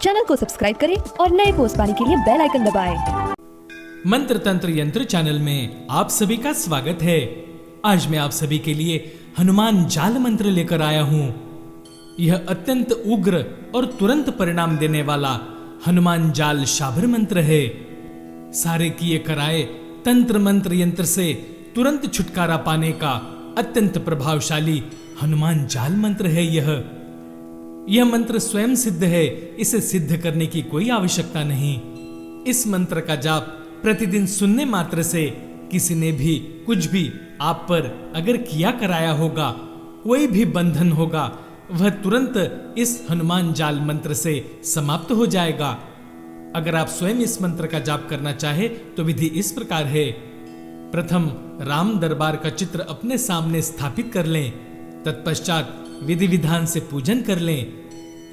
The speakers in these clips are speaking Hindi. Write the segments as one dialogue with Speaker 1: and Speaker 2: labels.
Speaker 1: चैनल को सब्सक्राइब करें और नए पोस्ट पाने के लिए बेल आइकन दबाएं।
Speaker 2: मंत्र तंत्र यंत्र चैनल में आप सभी का स्वागत है। आज मैं आप सभी के लिए हनुमान जाल मंत्र लेकर आया हूँ। यह अत्यंत उग्र और तुरंत परिणाम देने वाला हनुमान जाल शाबर मंत्र है। सारे किए कराए तंत्र मंत्र यंत्र से तुरंत छुटकारा पाने का अत्यंत प्रभावशाली हनुमान जाल मंत्र है। यह मंत्र स्वयं सिद्ध है, इसे सिद्ध करने की कोई आवश्यकता नहीं। इस मंत्र का जाप प्रतिदिन सुनने मात्र से किसी ने भी कुछ भी आप पर अगर किया कराया होगा, कोई भी बंधन होगा, वह तुरंत इस हनुमान जाल मंत्र से समाप्त हो जाएगा। अगर आप स्वयं इस मंत्र का जाप करना चाहे तो विधि इस प्रकार है। प्रथम राम दरबार का चित्र अपने सामने स्थापित कर लें, तत्पश्चात विधि विधान से पूजन कर लें।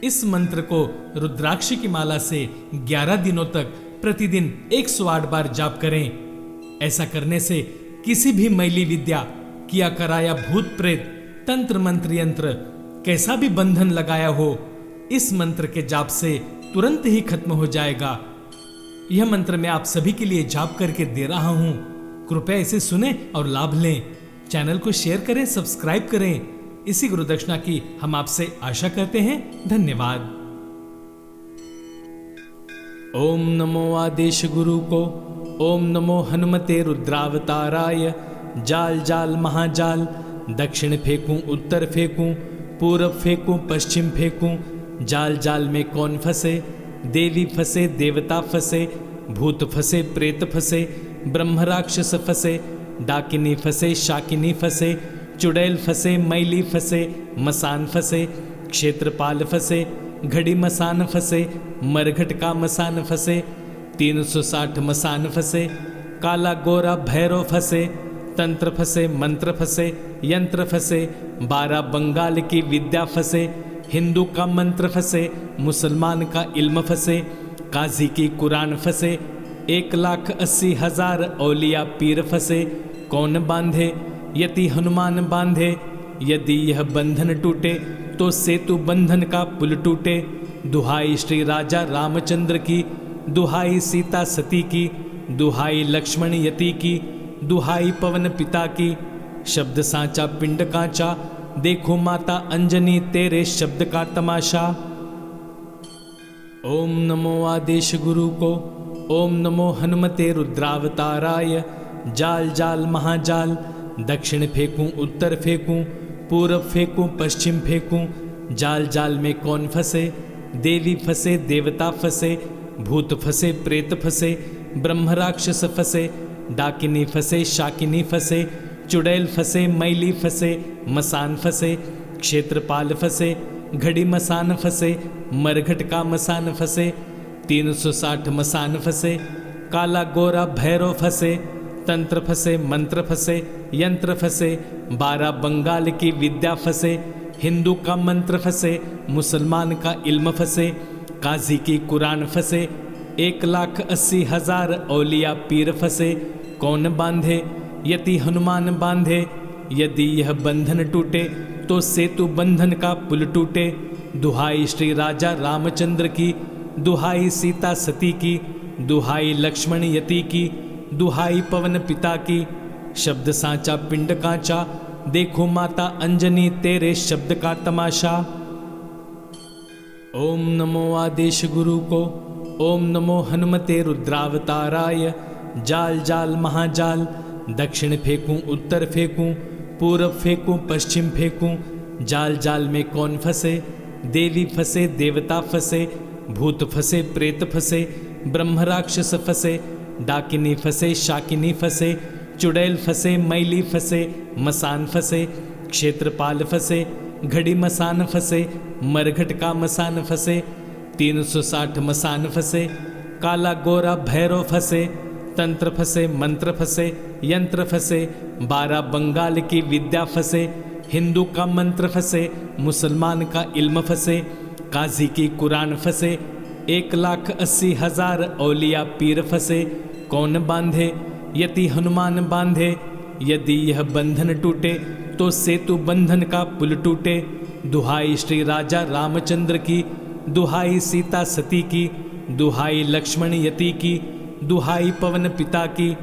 Speaker 2: इस मंत्र को रुद्राक्ष की माला से 11 दिनों तक प्रतिदिन 108 बार जाप करें। ऐसा करने से किसी भी मैली विद्या, किया कराया भूत प्रेत, तंत्र मंत्र यंत्र, कैसा भी बंधन लगाया हो, इस मंत्र के जाप से तुरंत ही खत्म हो जाएगा। यह मंत्र मैं आप सभी के लिए जाप करके दे रहा हूं। कृपया इसे सुने और लाभ लें। चैनल को शेयर करें, सब्सक्राइब करें। इसी गुरु दक्षिणा की हम आपसे आशा करते हैं। धन्यवाद। ओम नमो आदेश गुरु को, ओम नमो हनुमते रुद्रावताराय। जाल जाल महाजाल, दक्षिण फेंकूं उत्तर फेंकूं, पूरब फेंकूं पश्चिम फेंकूं, जाल जाल में कौन फंसे? देवी फंसे, देवता फंसे, भूत फंसे, प्रेत फंसे, ब्रह्म राक्षस फंसे, डाकिनी फंसे, शाकिनी फंसे, चुड़ैल फंसे, मैली फंसे, मसान फंसे, क्षेत्रपाल फंसे, घड़ी मसान फंसे, मरघट का मसान फंसे, 360 मसान फंसे, काला गोरा भैरव फंसे, तंत्र फंसे, मंत्र फंसे, यंत्र फंसे, 12 बंगाल की विद्या फंसे, हिंदू का मंत्र फंसे, मुसलमान का इल्म फंसे, काजी की कुरान फंसे, 1,80,000 औलिया पीर फंसे। कौन बांधे? यति हनुमान बांधे। यदि यह बंधन टूटे तो सेतु बंधन का पुल टूटे। दुहाई श्री राजा रामचंद्र की, दुहाई सीता सती की, दुहाई लक्ष्मण यति की, दुहाई पवन पिता की। शब्द सांचा पिंड कांचा, देखो माता अंजनी तेरे शब्द का तमाशा। ओम नमो आदेश गुरु को, ओम नमो हनुमते रुद्रावताराय। जाल जाल महाजाल, दक्षिण फेंकूं उत्तर फेंकूं, पूरब फेंकूं पश्चिम फेंकूं, जाल जाल में कौन फंसे? देवी फंसे, देवता फंसे, भूत फंसे, प्रेत फंसे, ब्रह्म राक्षस फंसे, डाकिनी फंसे, शाकिनी फंसे, चुड़ैल फंसे, मैली फंसे, मसान फंसे, क्षेत्रपाल फंसे, घड़ी मसान फंसे, मरघट का मसान फंसे, 360 मसान फंसे, काला गोरा भैरव फंसे, तंत्र फंसे, मंत्र फंसे, यंत्र फंसे, 12 बंगाल की विद्या फंसे, हिंदू का मंत्र फंसे, मुसलमान का इल्म फंसे, काजी की कुरान फंसे, 1,80,000 औलिया पीर फंसे। कौन बांधे? यति हनुमान बांधे। यदि यह बंधन टूटे तो सेतु बंधन का पुल टूटे। दुहाई श्री राजा रामचंद्र की, दुहाई सीता सती की, दुहाई लक्ष्मण यति की, दुहाई पवन पिता की। शब्द सांचा पिंड कांचा, देखो माता अंजनी तेरे शब्द का तमाशा। ओम नमो आदेश गुरु को, ओम नमो हनुमते रुद्रावताराय। जाल जाल महाजाल, दक्षिण फेंकूं उत्तर फेंकूं, पूरब फेंकूं पश्चिम फेंकूं, जाल जाल में कौन फंसे? देवी फंसे, देवता फंसे, भूत फंसे, प्रेत फंसे, ब्रह्म राक्षस फंसे, डाकिनी फंसे, शाकिनी फंसे, चुड़ैल फंसे, मैली फंसे, मसान फंसे, क्षेत्रपाल फंसे, घड़ी मसान फंसे, मरघट का मसान फंसे, 360 मसान फंसे, काला गोरा भैरव फंसे, तंत्र फंसे, मंत्र फंसे, यंत्र फंसे, 12 बंगाल की विद्या फंसे, हिंदू का मंत्र फंसे, मुसलमान का इल्म फंसे, काजी की कुरान फंसे, 1,80,000 औलिया पीर फंसे। कौन बांधे? यति हनुमान बांधे। यदि यह बंधन टूटे तो सेतु बंधन का पुल टूटे। दुहाई श्री राजा रामचंद्र की, दुहाई सीता सती की, दुहाई लक्ष्मण यति की, दुहाई पवन पिता की,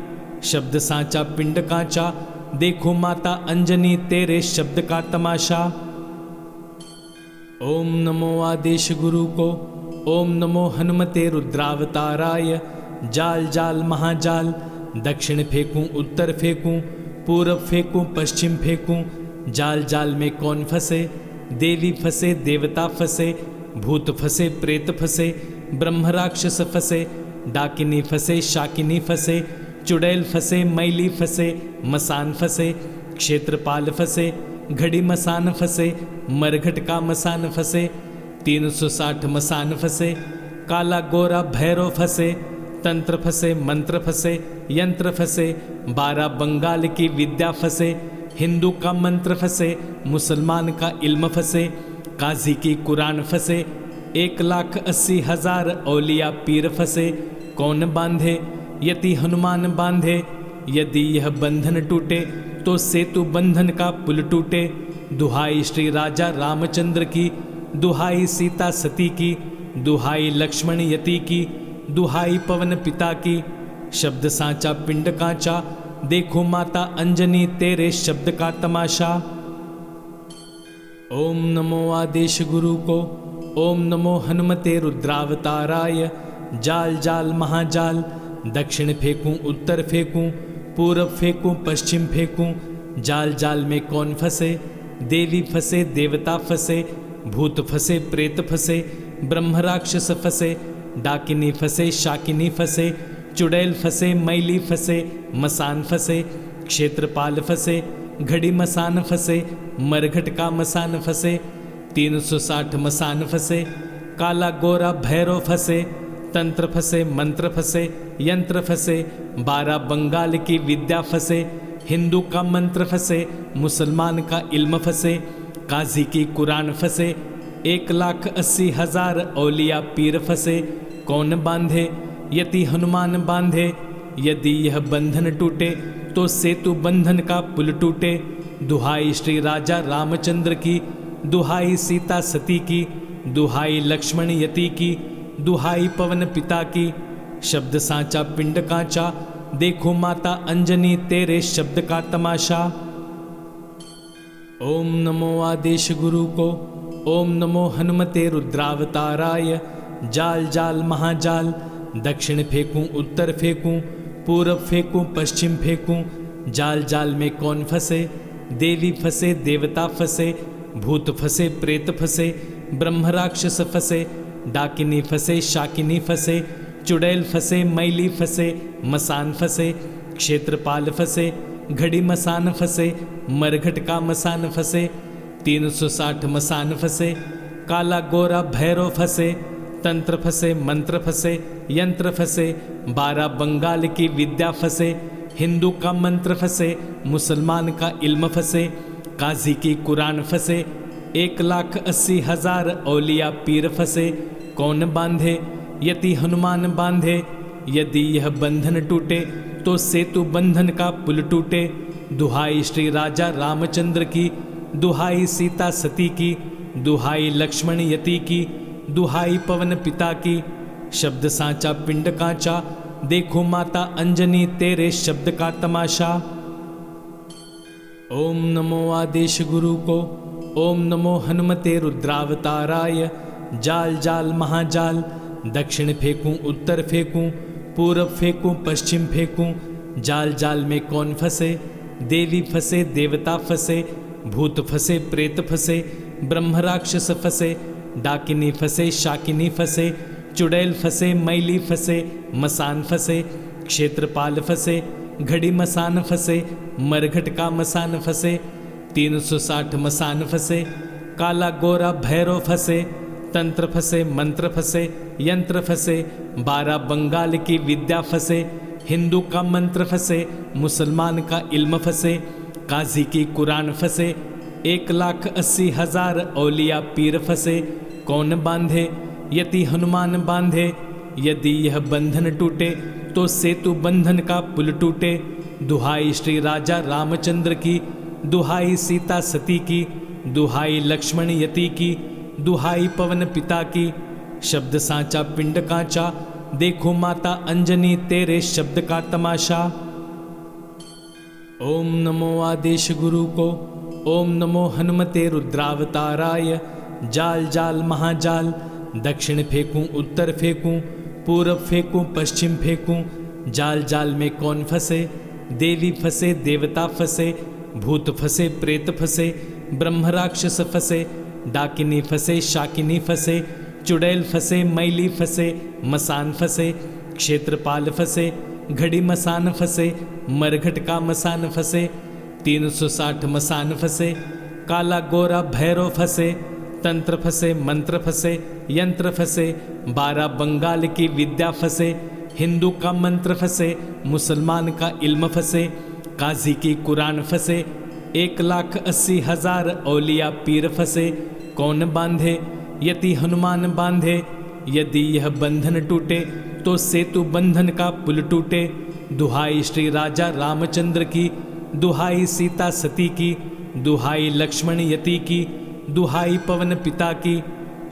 Speaker 2: शब्द सांचा पिंड कांचा, देखो माता अंजनी तेरे शब्द का तमाशा। ओम नमो आदेश गुरु को, ओम नमो हनुमते रुद्रावताराय। जाल जाल महाजाल, दक्षिण फेंकूं उत्तर फेंकूं, पूरब फेंकूं पश्चिम फेंकूं, जाल जाल में कौन फंसे, देवी फंसे देवता फंसे, भूत फंसे प्रेत फंसे, ब्रह्म राक्षस फंसे, डाकिनी फंसे शाकिनी फंसे, चुड़ैल फंसे मैली फंसे, मसान फंसे, क्षेत्रपाल फंसे, घड़ी मसान फंसे, मरघट का मसान फंसे, 360 मसान फंसे, काला गोरा भैरव फंसे, तंत्र फंसे मंत्र फंसे, यंत्र फंसे, 12 बंगाल की विद्या फंसे, हिंदू का मंत्र फंसे, मुसलमान का इल्म फंसे, काजी की कुरान फंसे, 1,80,000 औलिया पीर फंसे। कौन बांधे, यति हनुमान बांधे, यदि यह बंधन टूटे तो सेतु बंधन का पुल टूटे। दुहाई श्री राजा रामचंद्र की, दुहाई सीता सती की, दुहाई लक्ष्मण यति की, दुहाई पवन पिता की, शब्द सांचा पिंड कांचा, देखो माता अंजनी तेरे शब्द का तमाशा। ओम नमो आदेश गुरु को, ओम नमो हनुमते रुद्रावताराय। जाल जाल महाजाल, दक्षिण फेंकूं उत्तर फेंकूं, पूरब फेंकूं पश्चिम फेंकूं, जाल जाल में कौन फंसे, देवी फंसे देवता फंसे, भूत फंसे प्रेत फंसे, ब्रह्म राक्षस फंसे, डाकिनी फंसे शाकिनी फंसे, चुड़ैल फंसे मैली फंसे, मसान फंसे, क्षेत्रपाल फंसे, घड़ी मसान फंसे, मरघट का मसान फंसे, 360 मसान फंसे, काला गोरा भैरव फंसे, तंत्र फंसे मंत्र फंसे, यंत्र फंसे, 12 बंगाल की विद्या फंसे, हिंदू का मंत्र फंसे, मुसलमान का इल्म फंसे, काजी की कुरान फंसे, 1,80,000 औलिया पीर फंसे। कौन बांधे, यति हनुमान बांधे, यदि यह बंधन टूटे तो सेतु बंधन का पुल टूटे। दुहाई श्री राजा रामचंद्र की, दुहाई सीता सती की, दुहाई लक्ष्मण यति की, दुहाई पवन पिता की, शब्द सांचा पिंड कांचा, देखो माता अंजनी तेरे शब्द का तमाशा। ओम नमो आदेश गुरु को, ओम नमो हनुमते रुद्रावताराय। जाल जाल महाजाल, दक्षिण फेंकूं उत्तर फेंकूं, पूरब फेंकूं पश्चिम फेंकूं, जाल जाल में कौन फंसे, देवी फंसे देवता फंसे, भूत फंसे प्रेत फंसे, ब्रह्म राक्षस फंसे, डाकिनी फंसे शाकिनी फंसे, चुड़ैल फंसे मैली फंसे, मसान फंसे, क्षेत्रपाल फंसे, घड़ी मसान फंसे, मरघट का मसान फंसे, 360 मसान फंसे, काला गोरा भैरव फंसे, तंत्र फंसे मंत्र फंसे, यंत्र फंसे, 12 बंगाल की विद्या फंसे, हिंदू का मंत्र फंसे, मुसलमान का इल्म फंसे, काजी की कुरान फंसे, 1,80,000 औलिया पीर फंसे। कौन बांधे, यति हनुमान बांधे, यदि यह बंधन टूटे तो सेतु बंधन का पुल टूटे। दुहाई श्री राजा रामचंद्र की, दुहाई सीता सती की, दुहाई लक्ष्मण यति की, दुहाई पवन पिता की, शब्द सांचा पिंड कांचा, देखो माता अंजनी तेरे शब्द का तमाशा। ओम नमो आदेश गुरु को, ओम नमो हनुमते रुद्रावताराय। जाल जाल महाजाल, दक्षिण फेंकूं उत्तर फेंकूं, पूरब फेंकूं पश्चिम फेंकूं, जाल जाल में कौन फंसे, देवी फंसे देवता फंसे, भूत फंसे प्रेत फंसे, ब्रह्म राक्षस फंसे, डाकिनी फंसे शाकिनी फंसे, चुड़ैल फंसे मैली फंसे, मसान फंसे, क्षेत्रपाल फंसे, घड़ी मसान फंसे, मरघट का मसान फंसे, 360 मसान फंसे, काला गोरा भैरव फंसे, तंत्र फंसे मंत्र फंसे, यंत्र फंसे, 12 बंगाल की विद्या फंसे, हिंदू का मंत्र फंसे, मुसलमान का इल्म फंसे, काजी की कुरान फंसे, 1,80,000 औलिया पीर फंसे। कौन बांधे, यति हनुमान बांधे, यदि यह बंधन टूटे तो सेतु बंधन का पुल टूटे। दुहाई श्री राजा रामचंद्र की, दुहाई सीता सती की, दुहाई लक्ष्मण यति की, दुहाई पवन पिता की, शब्द सांचा पिंड कांचा, देखो माता अंजनी तेरे शब्द का तमाशा। ओम नमो आदेश गुरु को, ओम नमो हनुमते रुद्रावताराय। जाल जाल महाजाल, दक्षिण फेंकूं उत्तर फेंकूं, पूरब फेंकूं पश्चिम फेंकूं, जाल जाल में कौन फंसे, देवी फंसे देवता फंसे, भूत फंसे प्रेत फंसे, ब्रह्म राक्षस फंसे, डाकिनी फंसे शाकिनी फंसे, चुड़ैल फंसे मैली फंसे, मसान फंसे, क्षेत्रपाल फंसे, घड़ी मसान फंसे, मरघट का मसान फंसे, 360 मसान फंसे, काला गोरा भैरव फंसे, तंत्र फंसे मंत्र फंसे, यंत्र फंसे, 12 बंगाल की विद्या फंसे, हिंदू का मंत्र फंसे, मुसलमान का इल्म फंसे, काजी की कुरान फंसे, 1,80,000 औलिया पीर फंसे। कौन बांधे, यति हनुमान बांधे। यदि यह बंधन टूटे तो सेतु बंधन का पुल टूटे। दुहाई श्री राजा रामचंद्र की, दुहाई सीता सती की, दुहाई लक्ष्मण यति की, दुहाई पवन पिता की।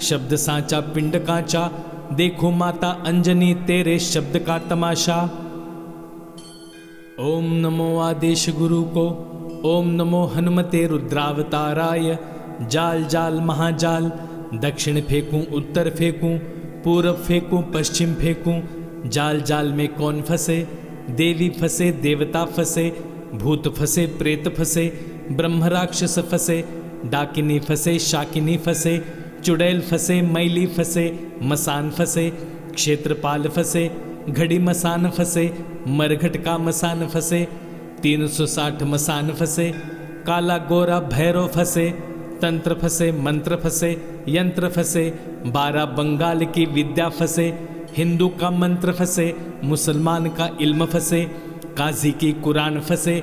Speaker 2: शब्द सांचा पिंड कांचा, देखो माता अंजनी तेरे शब्द का तमाशा। ओम नमो आदेश गुरु को, ओम नमो हनुमते रुद्रावताराय। जाल जाल महाजाल, दक्षिण फेंकूं उत्तर फेंकूं, पूरब फेंकूं पश्चिम फेंकूं, जाल जाल में कौन फंसे, देवी फंसे देवता फंसे, भूत फंसे प्रेत फंसे, ब्रह्म राक्षस फंसे, डाकिनी फंसे शाकिनी फंसे, चुड़ैल फंसे मैली फंसे, मसान फंसे, क्षेत्रपाल फंसे, घड़ी मसान फंसे, मरघट का मसान फंसे, 360 मसान फंसे, काला गोरा भैरव फंसे, तंत्र फंसे मंत्र फंसे, यंत्र फंसे, 12 बंगाल की विद्या फंसे, हिंदू का मंत्र फंसे, मुसलमान का इल्म फंसे, काजी की कुरान फंसे,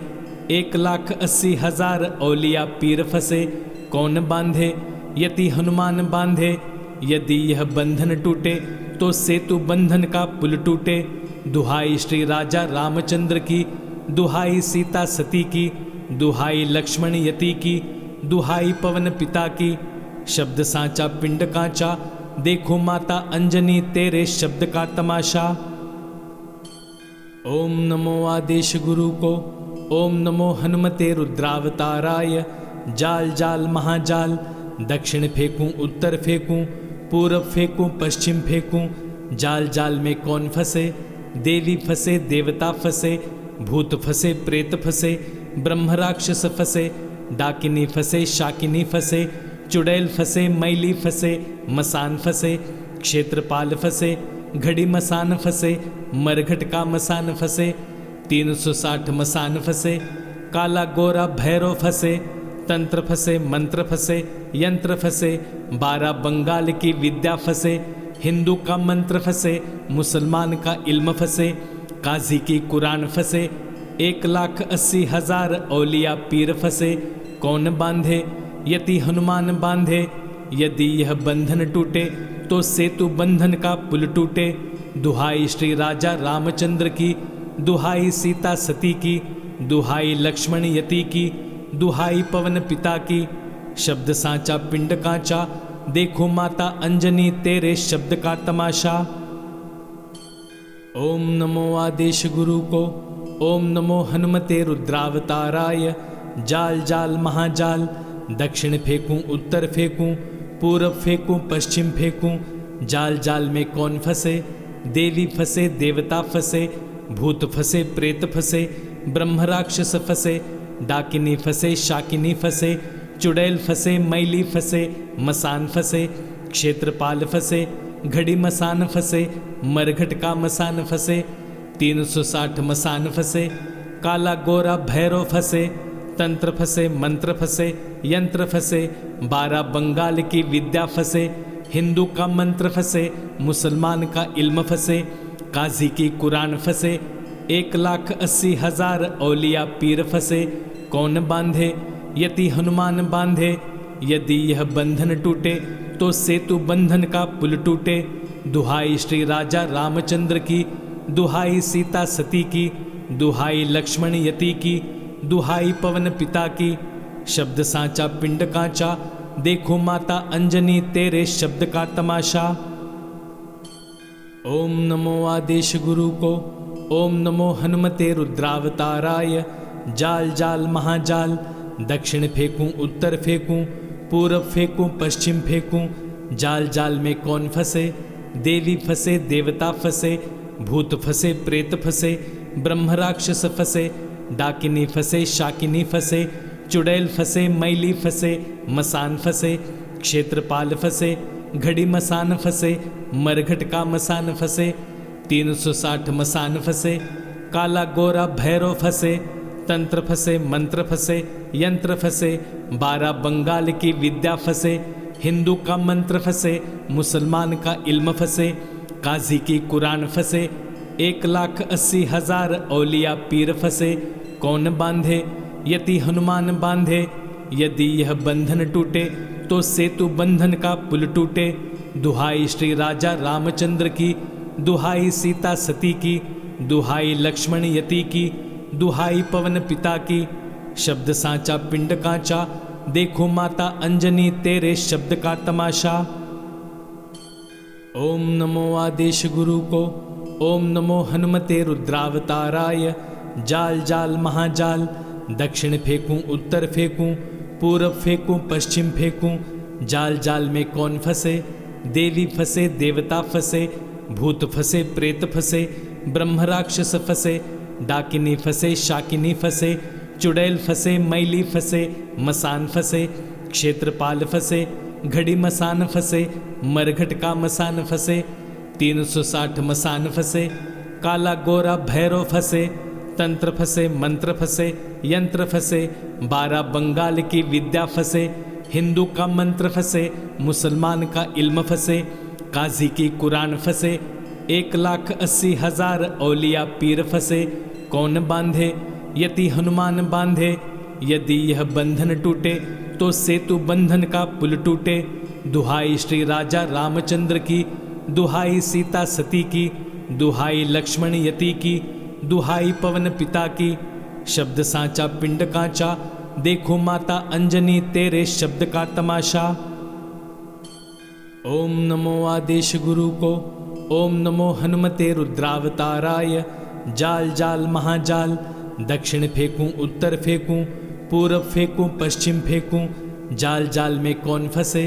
Speaker 2: 1,80,000 औलिया पीर फंसे। कौन बांधे, यति हनुमान बांधे। यदि यह बंधन टूटे तो सेतु बंधन का पुल टूटे। दुहाई श्री राजा रामचंद्र की, दुहाई सीता सती की, दुहाई लक्ष्मण यति की, दुहाई पवन पिता की। शब्द सांचा पिंड कांचा, देखो माता अंजनी तेरे शब्द का तमाशा। ओम नमो आदेश गुरु को, ओम नमो हनुमते रुद्रावताराय। जाल जाल महाजाल, दक्षिण फेंकूं उत्तर फेंकूं, पूरब फेंकूं पश्चिम फेंकूं, जाल जाल में कौन फंसे, देवी फंसे देवता फंसे, भूत फंसे प्रेत फंसे, ब्रह्म राक्षस फंसे, डाकिनी फंसे शाकिनी फंसे, चुड़ैल फंसे मैली फंसे, मसान फंसे, क्षेत्रपाल फंसे, घड़ी मसान फंसे, मरघट का मसान फंसे, 360 मसान फंसे, काला गोरा भैरव फंसे, तंत्र फंसे मंत्र फंसे, यंत्र फंसे, 12 बंगाल की विद्या फंसे, हिंदू का मंत्र फंसे, मुसलमान का इल्म फंसे, काजी की कुरान फंसे, 1,80,000 औलिया पीर फंसे। कौन बांधे, यति हनुमान बांधे। यदि यह बंधन टूटे तो सेतु बंधन का पुल टूटे। दुहाई श्री राजा रामचंद्र की, दुहाई सीता सती की, दुहाई लक्ष्मण यति की, दुहाई पवन पिता की। शब्द सांचा पिंड कांचा, देखो माता अंजनी तेरे शब्द का तमाशा। ओम नमो आदेश गुरु को, ओम नमो हनुमते रुद्रावताराय। जाल जाल महाजाल, दक्षिण फेंकूं उत्तर फेंकूं, पूरब फेंकूं पश्चिम फेंकूं, जाल जाल में कौन फंसे, देवी फंसे देवता फंसे, भूत फंसे प्रेत फंसे, ब्रह्म राक्षस फंसे, डाकिनी फंसे शाकिनी फंसे, चुड़ैल फंसे मैली फंसे, मसान फंसे, क्षेत्रपाल फंसे, घड़ी मसान फंसे, मरघट का मसान फंसे, 360 मसान फंसे, काला गोरा भैरव फंसे, ओम नमो आदेश गुरु को, ओम नमो हनुमते रुद्रावताराय। जाल जाल महाजाल, दक्षिण फेंकूं उत्तर फेंकूं, पूरब फेंकूं पश्चिम फेंकूं, जाल जाल में कौन फंसे, देवी फंसे देवता फंसे, भूत फंसे प्रेत फंसे, ब्रह्म राक्षस फंसे, डाकिनी फंसे शाकिनी फंसे, चुड़ैल फंसे मैली फंसे, मसान फंसे, क्षेत्रपाल फंसे, घड़ी मसान फंसे, मरघट का मसान फंसे, 360 मसान फंसे, काला गोरा भैरव फंसे, तंत्र फंसे मंत्र फंसे, यंत्र फंसे, 12 बंगाल की विद्या फंसे, हिंदू का मंत्र फंसे, मुसलमान का इल्म फंसे, काजी की कुरान फंसे, 1,80,000 औलिया पीर फंसे। कौन बांधे, यति हनुमान बांधे। यदि यह बंधन टूटे तो सेतु बंधन का पुल टूटे। दुहाई श्री राजा रामचंद्र की, दुहाई सीता सती की, दुहाई लक्ष्मण यति की, दुहाई पवन पिता की। शब्द सांचा पिंड कांचा, देखो माता अंजनी तेरे शब्द का तमाशा। ओम नमो आदेश गुरु को, ओम नमो हनुमते रुद्रावताराय। जाल जाल महाजाल, दक्षिण फेंकूं उत्तर फेंकूं, पूरब फेंकूं पश्चिम फेंकूं, जाल जाल में कौन फंसे? देवी फंसे, देवता फंसे, भूत फंसे, प्रेत फंसे, ब्रह्म राक्षस फंसे, डाकिनी फंसे, शाकिनी फंसे, चुड़ैल फंसे, मैली फंसे, मसान फंसे, क्षेत्रपाल फंसे, घड़ी मसान फंसे, मरघट का मसान फंसे, 360 मसान फंसे, काला गोरा भैरव फंसे, तंत्र फंसे, मंत्र फंसे, यंत्र फंसे, 12 बंगाल की विद्या फंसे, हिंदू का मंत्र फंसे, मुसलमान का इल्म फंसे, काजी की कुरान फंसे, 1,80,000 औलिया पीर फंसे। कौन बांधे? यति हनुमान बांधे। यदि यह बंधन टूटे तो सेतु बंधन का पुल टूटे। दुहाई श्री राजा रामचंद्र की, दुहाई सीता सती की, दुहाई लक्ष्मण यति की, दुहाई पवन पिता की। शब्द सांचा पिंड कांचा, देखो माता अंजनी तेरे शब्द का तमाशा। ओम नमो आदेश गुरु को, ओम नमो हनुमते रुद्रावताराय। जाल जाल महाजाल, दक्षिण फेंकूं उत्तर फेंकूं, पूरब फेंकूं पश्चिम फेंकूं, जाल जाल में कौन फंसे? देवी फंसे, देवता फंसे, भूत फंसे, प्रेत फंसे, ब्रह्म राक्षस फंसे, डाकिनी फंसे, शाकिनी फंसे, चुड़ैल फंसे, मैली फंसे, मसान फंसे, क्षेत्रपाल फंसे, घड़ी मसान फंसे, मरघट का मसान फंसे, 360 मसान फंसे, काला गोरा भैरव फंसे, तंत्र फंसे, मंत्र फंसे, यंत्र फंसे, 12 बंगाल की विद्या फंसे, हिंदू का मंत्र फंसे, मुसलमान का इल्म फंसे, काजी की कुरान फंसे, 1,80,000 औलिया पीर फंसे। कौन बांधे? यति हनुमान बांधे। यदि यह बंधन टूटे तो सेतु बंधन का पुल टूटे। दुहाई श्री राजा रामचंद्र की, दुहाई सीता सती की, दुहाई लक्ष्मण यति की, दुहाई पवन पिता की। शब्द सांचा पिंड कांचा, देखो माता अंजनी तेरे शब्द का तमाशा। ओम नमो आदेश गुरु को, ओम नमो हनुमते रुद्रावताराय। जाल जाल महाजाल, दक्षिण फेंकूं उत्तर फेंकूं, पूरब फेंकूं पश्चिम फेंकूं, जाल जाल में कौन फंसे?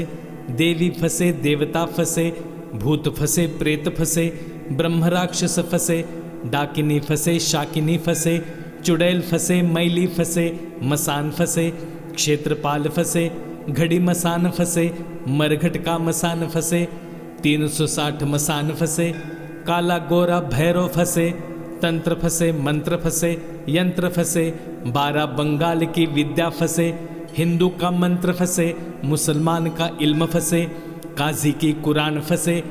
Speaker 2: देवी फंसे, देवता फंसे, भूत फंसे, प्रेत फंसे, ब्रह्म राक्षस फंसे, डाकिनी फंसे, शाकिनी फंसे, चुड़ैल फंसे, मैली फंसे, मसान फंसे, क्षेत्रपाल फंसे, घड़ी मसान फंसे, मरघट का मसान फंसे, 360 मसान फंसे, काला गोरा भैरव फंसे, तंत्र फंसे, मंत्र फंसे, यंत्र फंसे, 12 बंगाल की विद्या फंसे, हिंदू का मंत्र फंसे, मुसलमान का इल्म फंसे, काजी की कुरान फंसे,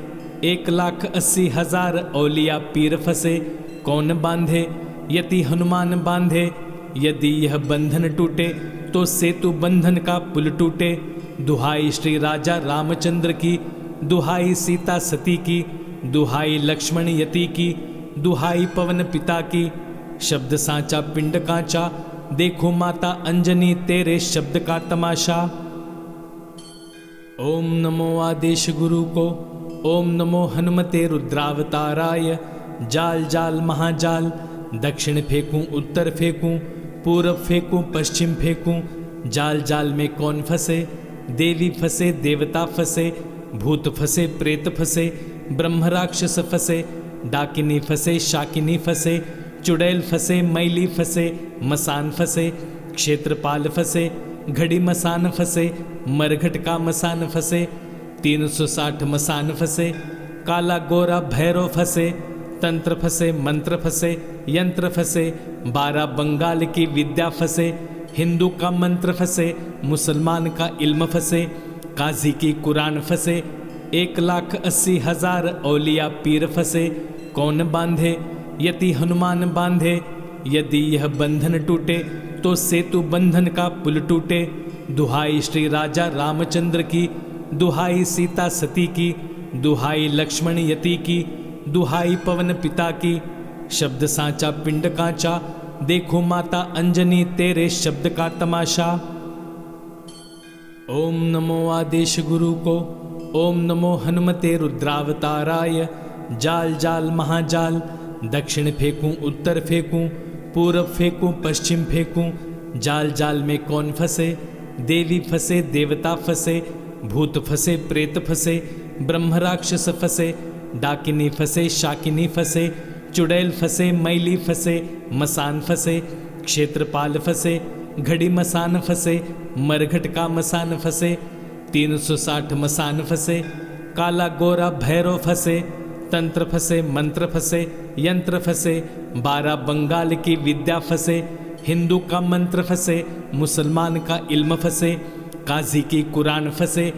Speaker 2: 1,80,000 औलिया पीर फंसे। कौन बांधे? यति हनुमान बांधे। यदि यह बंधन टूटे तो सेतु बंधन का पुल टूटे। दुहाई श्री राजा रामचंद्र की, दुहाई सीता सती की, दुहाई लक्ष्मण यति की, दुहाई पवन पिता की। शब्द सांचा पिंड कांचा, देखो माता अंजनी तेरे शब्द का तमाशा। ओम नमो आदेश गुरु को, ओम नमो हनुमते रुद्रावताराय। जाल जाल महाजाल, दक्षिण फेंकूं उत्तर फेंकूं, पूरब फेंकूं पश्चिम फेंकूं, जाल जाल में कौन फंसे? देवी फंसे, देवता फंसे, भूत फंसे, प्रेत फंसे, ब्रह्म राक्षस फंसे, डाकिनी फंसे, शाकिनी फंसे, चुड़ैल फंसे, मैली फंसे, मसान फंसे, क्षेत्रपाल फंसे, घड़ी मसान फंसे, मरघट का मसान फंसे, 360 मसान फंसे, काला गोरा भैरव फंसे, तंत्र फंसे, मंत्र फंसे, यंत्र फंसे, 12 बंगाल की विद्या फंसे, हिंदू का मंत्र फंसे, मुसलमान का इल्म फंसे, काजी की कुरान फंसे, 1,80,000 औलिया पीर फंसे। कौन बांधे? यति हनुमान बांधे। यदि यह बंधन टूटे तो सेतु बंधन का पुल टूटे। दुहाई श्री राजा रामचंद्र की, दुहाई सीता सती की, दुहाई लक्ष्मण यति की, दुहाई पवन पिता की। शब्द सांचा पिंड कांचा, देखो माता अंजनी तेरे शब्द का तमाशा। ओम नमो आदेश गुरु को, ओम नमो हनुमते रुद्रावताराय। जाल जाल महाजाल, दक्षिण फेंकूं उत्तर फेंकूं, पूरब फेंकूं पश्चिम फेंकूं, जाल जाल में कौन फंसे, देवी फंसे देवता फंसे, भूत फंसे प्रेत फंसे, ब्रह्म राक्षस फंसे, डाकिनी फंसे शाकिनी फंसे, चुड़ैल फंसे मैली फंसे, मसान फंसे, क्षेत्रपाल फंसे, घड़ी मसान फंसे, मरघट का मसान फंसे, 360 मसान फंसे, काला गोरा भैरव फंसे, तंत्र फंसे मंत्र फंसे, यंत्र फंसे, 12 बंगाल की विद्या फंसे, हिंदू का मंत्र फंसे, मुसलमान का इल्म फंसे, काजी की कुरान फंसे,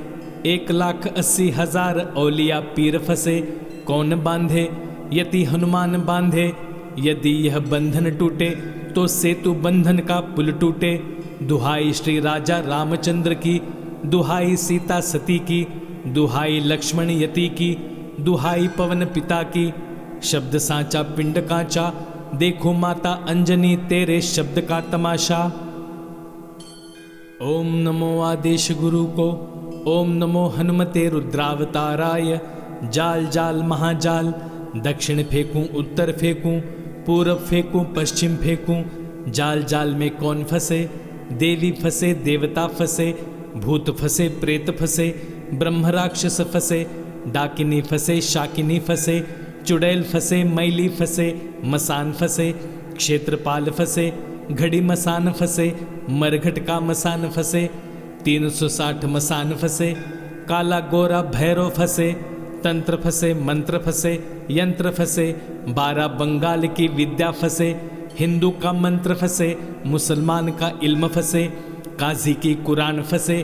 Speaker 2: 1,80,000 औलिया पीर फंसे, कौन बांधे, यति हनुमान बांधे, यदि यह बंधन टूटे तो सेतु बंधन का पुल टूटे, दुहाई श्री राजा रामचंद्र की, दुहाई सीता सती की, दुहाई लक्ष्मण यति की, दुहाई पवन पिता की, शब्द सांचा पिंड कांचा, देखो माता अंजनी तेरे शब्द का तमाशा। ओम नमो आदेश गुरु को, ओम नमो हनुमते रुद्रावताराय, जाल जाल महाजाल, दक्षिण फेंकूं उत्तर फेंकूं, पूरब फेंकूं पश्चिम फेंकूं, जाल जाल में कौन फंसे, देवी फंसे देवता फंसे, भूत फंसे प्रेत फंसे, ब्रह्म राक्षस फंसे, डाकिनी फंसे शाकिनी फंसे, चुड़ैल फंसे मैली फंसे, मसान फंसे, क्षेत्रपाल फंसे, घड़ी मसान फंसे, मरघट का मसान फंसे, 360 मसान फंसे, काला गोरा भैरव फंसे, तंत्र फंसे मंत्र फंसे, यंत्र फंसे, 12 बंगाल की विद्या फंसे, हिंदू का मंत्र फंसे, मुसलमान का इल्म फंसे, काजी की कुरान फंसे,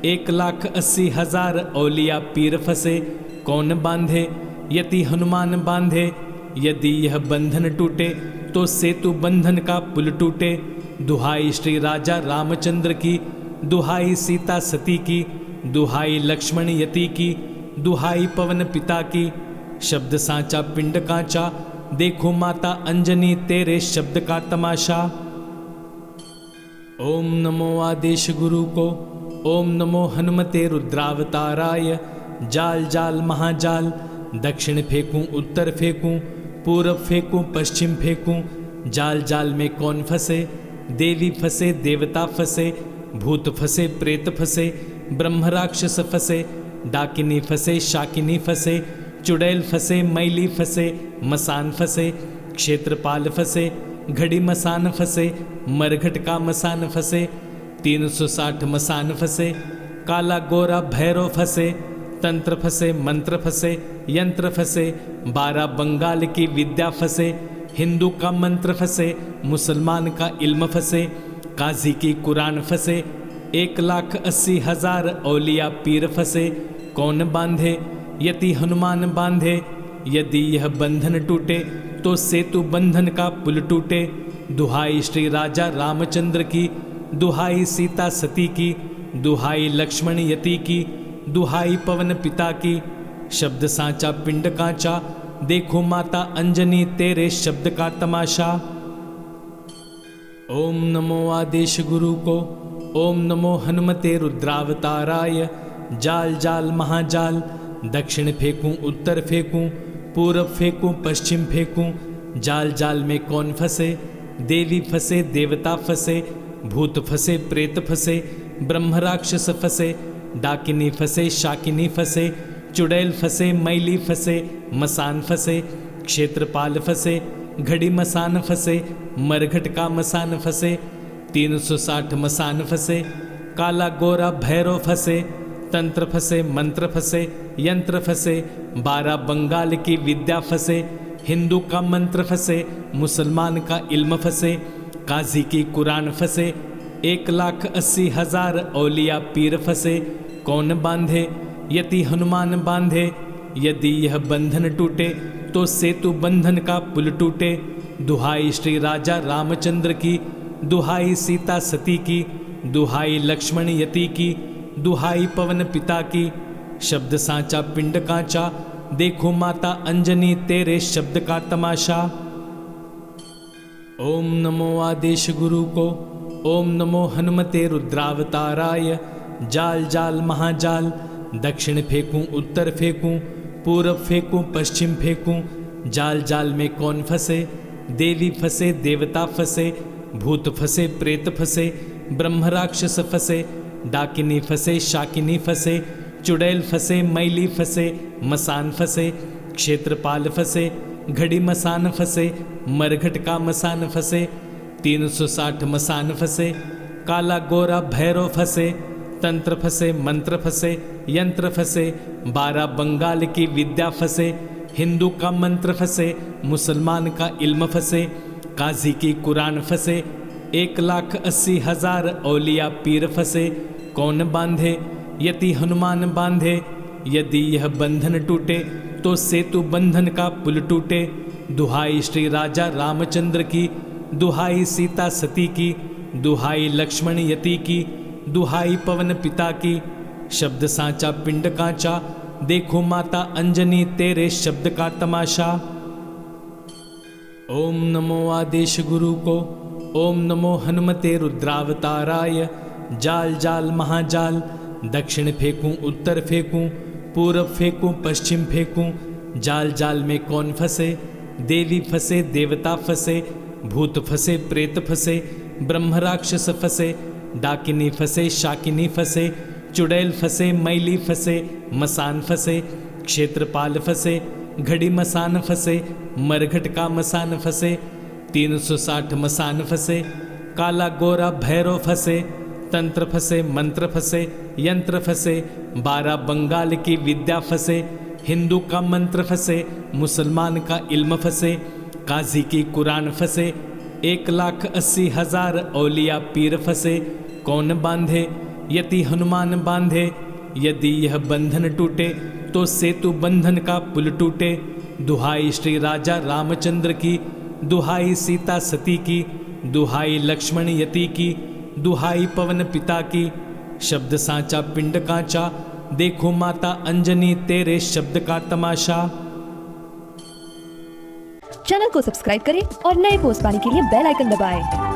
Speaker 2: 1,80,000 औलिया पीर फंसे, कौन बांधे, यति हनुमान बांधे, यदि यह बंधन टूटे तो सेतु बंधन का पुल टूटे, दुहाई श्री राजा रामचंद्र की, दुहाई सीता सती की, दुहाई लक्ष्मण यति की, दुहाई पवन पिता की, शब्द सांचा पिंड कांचा, देखो माता अंजनी तेरे शब्द का तमाशा। ओम नमो आदेश गुरु को, ओम नमो हनुमते रुद्रावताराय, जाल जाल महाजाल, दक्षिण फेंकूं उत्तर फेंकूं, पूरब फेंकूं पश्चिम फेंकूं, जाल जाल में कौन फंसे, देवी फंसे देवता फंसे, भूत फंसे प्रेत फंसे, ब्रह्म राक्षस फंसे, डाकिनी फंसे शाकिनी फंसे, चुड़ैल फंसे मैली फंसे, मसान फंसे, क्षेत्रपाल फंसे, घड़ी मसान फंसे, मरघट का मसान फंसे, 360 मसान फंसे, काला गोरा भैरव फंसे, तंत्र फंसे मंत्र फंसे, यंत्र फंसे, 12 बंगाल की विद्या फंसे, हिंदू का मंत्र फंसे, मुसलमान का इल्म फंसे, काजी की कुरान फंसे, 1,80,000 औलिया पीर फंसे, कौन बांधे, यति हनुमान बांधे, यदि यह बंधन टूटे तो सेतु बंधन का पुल टूटे, दुहाई श्री राजा रामचंद्र की, दुहाई सीता सती की, दुहाई लक्ष्मण यति की, दुहाई पवन पिता की, शब्द सांचा पिंड कांचा, देखो माता अंजनी तेरे शब्द का तमाशा। ओम नमो आदेश गुरु को, ओम नमो हनुमते रुद्रावताराय, जाल जाल महाजाल, दक्षिण फेंकूं उत्तर फेंकूं, पूरब फेंकूं पश्चिम फेंकूं, जाल जाल में कौन फंसे, देवी फंसे देवता फंसे, भूत फंसे प्रेत फंसे, ब्रह्म राक्षस फंसे, डाकिनी फंसे शाकिनी फंसे, चुड़ैल फंसे मैली फंसे, मसान फंसे, क्षेत्रपाल फंसे, घड़ी मसान फंसे, मरघट का मसान फंसे, 360 मसान फंसे, काला गोरा भैरव फंसे, तंत्र फंसे मंत्र फंसे, यंत्र फंसे, 12 बंगाल की विद्या फंसे, हिंदू का मंत्र फंसे, मुसलमान का इल्म फंसे, काजी की कुरान फंसे, 1,80,000 औलिया पीर फंसे, कौन बांधे, यति हनुमान बांधे, यदि यह बंधन टूटे तो सेतु बंधन का पुल टूटे, दुहाई श्री राजा रामचंद्र की, दुहाई सीता सती की, दुहाई लक्ष्मण यति की, दुहाई पवन पिता की, शब्द सांचा पिंड कांचा, देखो माता अंजनी तेरे शब्द का तमाशा। ओम नमो आदेश गुरु को, ओम नमो हनुमते रुद्रावताराय, जाल जाल महाजाल, दक्षिण फेंकूं उत्तर फेंकूं, पूरब फेंकूं पश्चिम फेंकूं, जाल जाल में कौन फंसे, देवी फंसे देवता फंसे, भूत फंसे प्रेत फंसे, ब्रह्म राक्षस फंसे, डाकिनी फंसे शाकिनी फंसे, चुड़ैल फंसे मैली फंसे, मसान फंसे, क्षेत्रपाल फंसे, घड़ी मसान फंसे, मरघट का मसान फंसे, 360 मसान फंसे, काला गोरा भैरव फंसे, तंत्र फंसे मंत्र फंसे, यंत्र फंसे, 12 बंगाल की विद्या फंसे, हिंदू का मंत्र फंसे, मुसलमान का इल्म फंसे, काजी की कुरान फंसे, 1,80,000 औलिया पीर फंसे, कौन बांधे, यति हनुमान बांधे, यदि यह बंधन टूटे तो सेतु बंधन का पुल टूटे, दुहाई श्री राजा रामचंद्र की, दुहाई सीता सती की, दुहाई लक्ष्मण यति की, दुहाई पवन पिता की, शब्द सांचा पिंड कांचा, देखो माता अंजनी तेरे शब्द का तमाशा। ओम नमो आदेश गुरु को, ओम नमो हनुमते रुद्रावताराय, जाल जाल महाजाल, दक्षिण फेंकूं उत्तर फेंकूं, पूरब फेंकूं पश्चिम फेंकूं, जाल जाल में कौन फंसे, देवी फंसे देवता फंसे, भूत फंसे प्रेत फंसे, ब्रह्म राक्षस फंसे, डाकिनी फंसे शाकिनी फंसे, चुड़ैल फंसे मैली फंसे, मसान फंसे, क्षेत्रपाल फंसे, घड़ी मसान फंसे, मरघट का मसान फंसे, 360 मसान फंसे, काला गोरा भैरव फंसे, तंत्र फंसे मंत्र फंसे, यंत्र फंसे, 12 बंगाल की विद्या फंसे, हिंदू का मंत्र फंसे, मुसलमान का इल्म फंसे, काजी की कुरान फंसे, 1,80,000 औलिया पीर फंसे, कौन बांधे, यति हनुमान बांधे, यदि यह बंधन टूटे तो सेतु बंधन का पुल टूटे, दुहाई श्री राजा रामचंद्र की, दुहाई सीता सती की, दुहाई लक्ष्मण यति की, दुहाई पवन पिता की, शब्द सांचा पिंड कांचा, देखो माता अंजनी तेरे शब्द का तमाशा।
Speaker 1: चैनल को सब्सक्राइब करें और नए पोस्ट पाने के लिए बेल आइकन दबाएं।